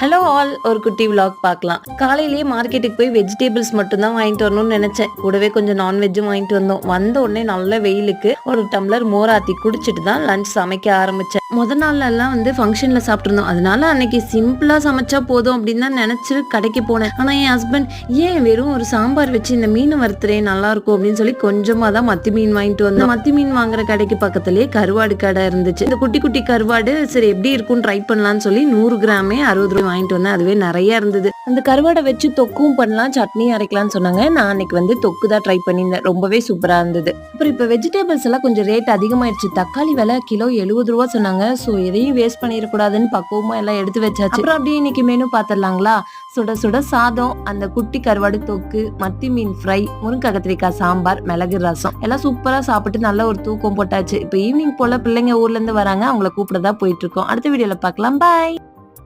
Hello all, ஒரு குட்டி vlog பார்க்கலாம். காலையிலேயே மார்க்கெட்டுக்கு போய் வெஜிடபிள்ஸ் மட்டும் தான் வாங்கிட்டு வரணும்னு நினைச்சேன். கூடவே கொஞ்சம் நான்வெஜ்ஜும் வாங்கிட்டு வந்தோம். வந்த உடனே நல்ல வெயிலுக்கு ஒரு டம்ளர் மோர் ஆத்தி குடிச்சிட்டு தான் லஞ்ச் சமைக்க ஆரம்பிச்சேன். நாள்ல எல்லாம் ஃபங்க்ஷன்ல சாப்பிட்டுருந்தோம். அதனால அன்னைக்கு சிம்பிளா சமைச்சா போதும் அப்படின்னு தான் நினைச்சு கடைக்கு போனேன். ஆனா என் ஹஸ்பண்ட் ஏன் வெறும் ஒரு சாம்பார் வச்சு இந்த மீன் வறுத்துறே நல்லா இருக்கும் அப்படின்னு சொல்லி கொஞ்சமா தான் மத்தி மீன் வாங்கிட்டு வந்தோம். மத்தி மீன் வாங்குற கடைக்கு பக்கத்துலயே கருவாடு கடை இருந்துச்சு. இந்த குட்டி குட்டி கருவாடு சரி எப்படி இருக்கும்னு ட்ரை பண்ணலாம்னு சொல்லி 100 கிராமே 60 ரூபாய் வாங்கிட்டு வந்தேன். அதுவே நிறைய இருந்தது. அந்த கருவாடை வச்சு தொக்கும் பண்ணலாம், சட்னி அரைக்கலாம்னு சொன்னாங்க. நான் அன்னைக்கு தொக்கு தான் ட்ரை பண்ணியிருந்தேன். ரொம்பவே சூப்பரா இருந்தது. அப்புறம் இப்ப வெஜிடபிள்ஸ் எல்லாம் கொஞ்சம் ரேட் அதிகமாயிடுச்சு. தக்காளி விலை கிலோ 70 ரூபா சொன்னாங்க. சோ எதையும் வேஸ்ட் பண்ணிடக்கூடாதுன்னு பக்குவமா எல்லாம் எடுத்து வச்சாச்சு. அப்புறம் அப்படியே இன்னைக்கு மெனு பாத்திரலாங்களா? சுட சுட சாதம், அந்த குட்டி கருவாடு தொக்கு, மத்தி மீன் ஃப்ரை, முருங்கை கத்திரிக்காய் சாம்பார், மிளகு ரசம் எல்லாம் சூப்பரா சாப்பிட்டு நல்ல ஒரு தூக்கம் போட்டாச்சு. இப்ப ஈவினிங் போல பிள்ளைங்க ஊர்ல இருந்து வராங்க. அவங்கள கூப்பிடதான் போயிட்டு இருக்கோம். அடுத்த வீடியோல பார்க்கலாம். பாய்.